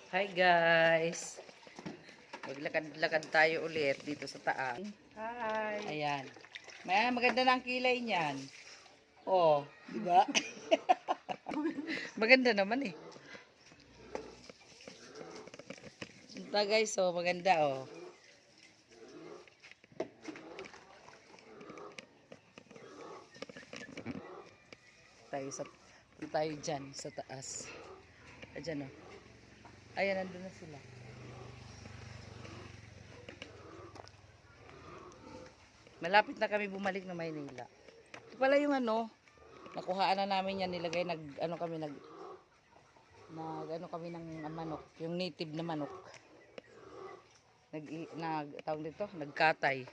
Hi guys! Maglakad-lakad tayo ulit dito sa taas. Hi. Ayan. Maganda na ang kilay niyan. Oh, di ba? Maganda naman eh. Ito guys, oh, maganda oh. Tayo dyan sa taas. Ayan oh. Ayan, nandun na sila. Malapit na kami bumalik na Maynila. Ito pala yung ano, nakuhaan na namin yan, nilagay, ano kami ng manok, yung native na manok. Tawag dito, nagkatay.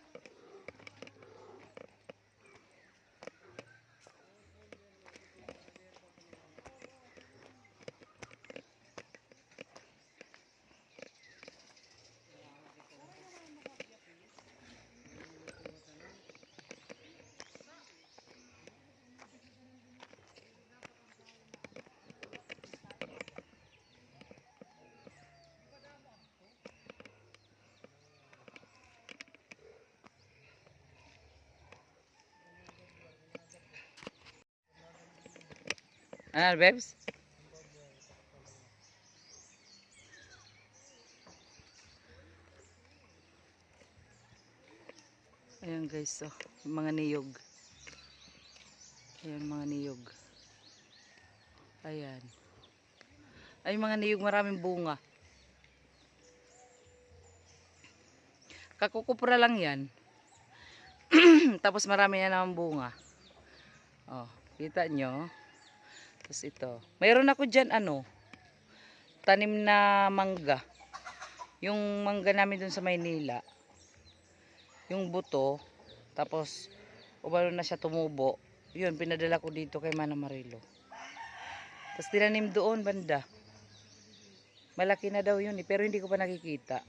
Ano, Bebs? Ayan guys, oh, yung mga niyog. Ayan mga niyog. Ayan. Ay, mga niyog, maraming bunga. Kakukupra lang yan. Tapos marami na naman bunga. Oh, kita nyo? Tapos ito. Mayroon ako dyan, tanim na mangga. Yung mangga namin dun sa Maynila. Yung buto. Tapos, umano na siya tumubo. Yun, pinadala ko dito kay Mana Marilo. Tapos tinanim doon, banda. Malaki na daw yun eh, pero hindi ko pa nakikita.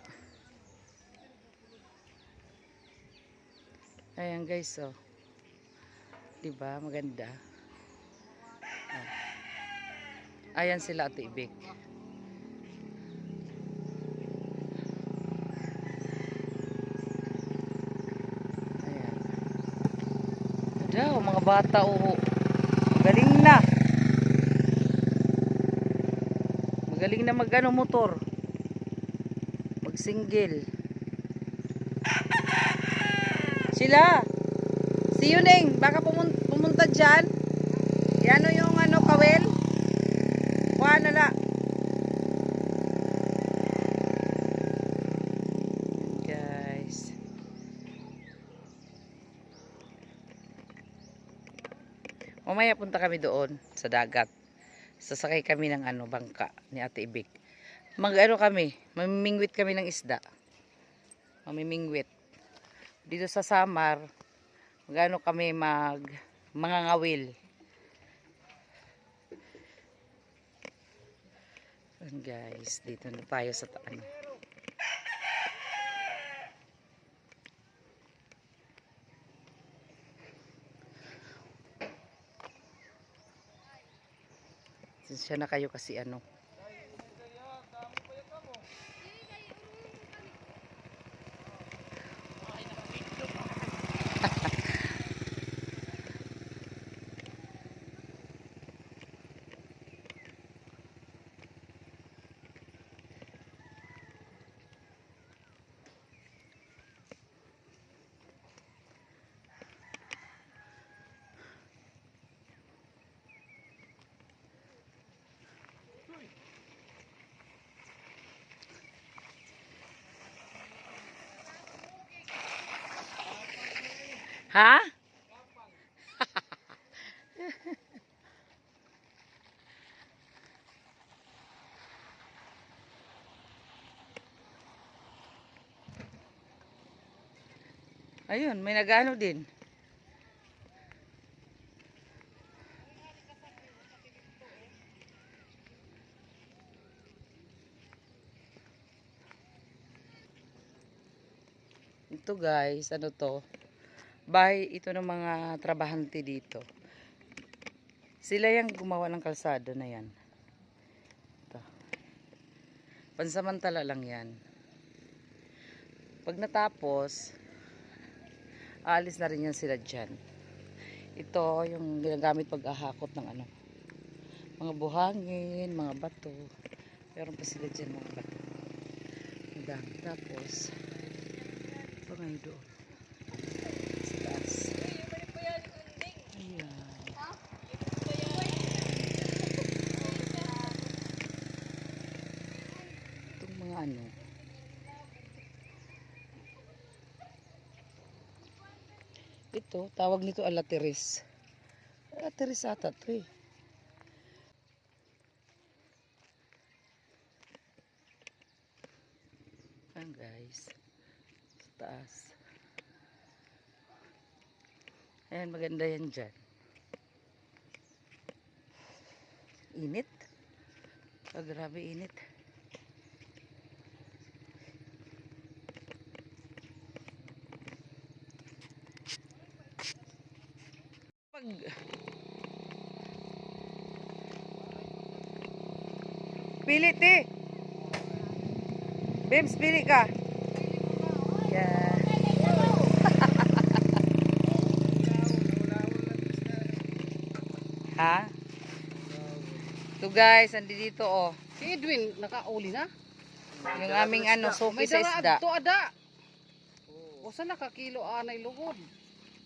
Ayan guys, oh. Diba, maganda. Oh. Ayan sila Ate Ibig. Ayan. Daw, mga bata, oh. Magaling na. Magaling na mag-ano motor. Mag-single. Sila. Si Yuneng, baka pumunta dyan. Yan o yung kawel. Kuha na la. Guys. Mamaya punta kami doon sa dagat. Sasakay kami ng bangka ni Ate Ibig. Kami, mamimingwit kami ng isda. Mamimingwit. Dito sa Samar, kami mga ngawil. And guys, dito na tayo sa taan. Siya na kayo kasi Ha? Ayun, may nag-ano din. Ito guys, bahay ito ng mga trabahante dito. Sila yung gumawa ng kalsada na yan. Ito. Pansamantala lang yan. Pag natapos, aalis na rin yan sila dyan. Ito yung ginagamit pag-ahakot ng ano, mga buhangin, mga bato. Meron pa sila dyan mga bato. Madami. Tapos, ito ngayon doon. Sa taas. Ayan. Itong mga ano. Ito, tawag nito alateris. Alateris ata ito eh. Ayan guys. Sa taas. Ayan, maganda yan dyan. Init. Oh, grabe init. Pili ti. Bims, pili ka. Yeah. Ha? Ito guys, andi dito oh. Si Edwin, nakauli na? Yung aming ano, suki May sa dara isda. to ada. O sa nakakilo anay lugod.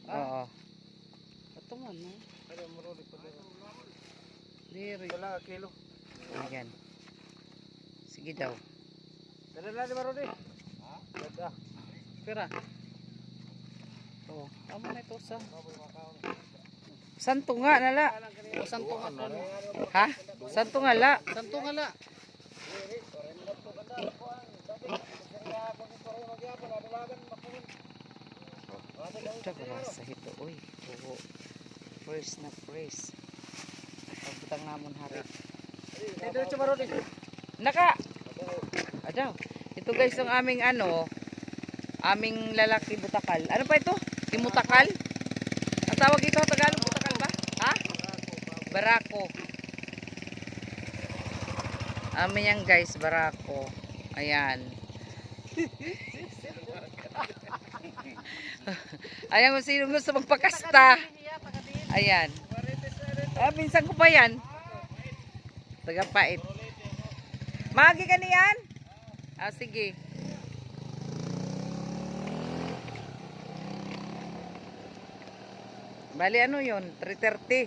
Oo. Ito man, no? Diri. Wala kilo. Ayan. Sige daw. Dala na di marodi. Ha? Dada. Pera. Oh. Tama na ito sa. Santo nga nala. O santo nga to. Ha? Santo nga la. Santo nga la. Ito sa hito. Uy. Oo. Fresh na fresh. Pagbutang namon hari. Diretso marodi. Naka. Adaw. Ito guys ang aming ano. Aming lalaki butakal. Ano pa ito? Imutakal? Ang tawag ito sa Tagalog, butakal ba? Ha? Barako. Amin yan guys, barako. Ayan. Ayan kung sino gusto magpakasta. Ayan. Ah, minsan ko pa yan. Tagapait. Magi ka niyan? Ah, sige. Bali ano yun? 3:30.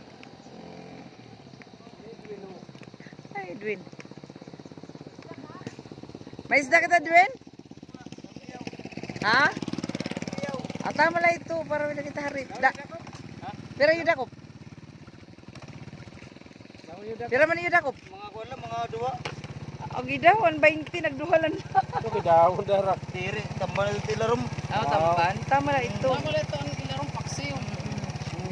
Ay, Edwin. May isda kita, Edwin? Ha? Tama lang ito para wala kita harit. Pero yung dakop. Pero man yung dakop. Mga kuwan lang, mga duwa. Ang gidaw, 120, nagduhalan na. Ito bidawon dara. Tiri, tambal tilarom. Tamban. Tama lang ito. Tama na ito ang ilarong paksi.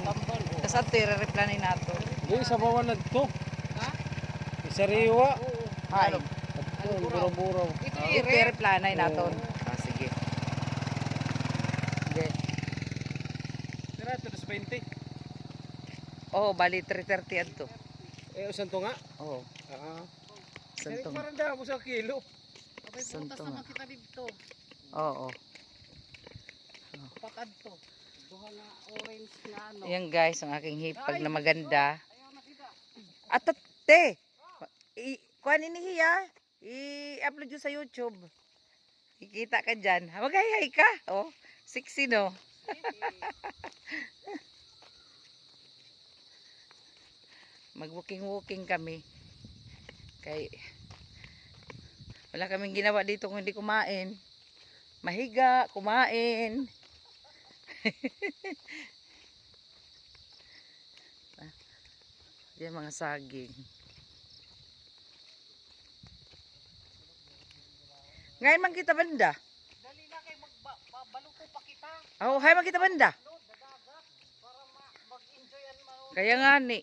Tambal. Tapos ito, i-replanin nato. Di sa bawan nagto. Ha? Isariwa. Ay. Buro-buro. Ito Ito, ire. i-replanay nato. Ah, sige. Okay. Tira, 320. Oh, bali 3:30 adto. Usan to nga? Oh, Santong. santong. Parang daw mo sa kilo. Abay Santo putas nga. naman kita dito. Oo. Pakad to. Duha na orange na ano. Yan guys, ang aking hipag na maganda. Ayaw na kita. Atate! Kuhan inihiya. I-upload yun sa YouTube. Kikita ka dyan. Mag-hi-hi ka. Oh, sexy no? Mag-walking-walking kami. Kay wala kaming ginawa dito kung hindi kumain. Mahiga, kumain. Yan mga saging. Ngayon man kita banda. Dali na kay magbaluto pa kita. Oh, hay man kita banda. No, dadagat para mag-enjoy an Kaya nga ni.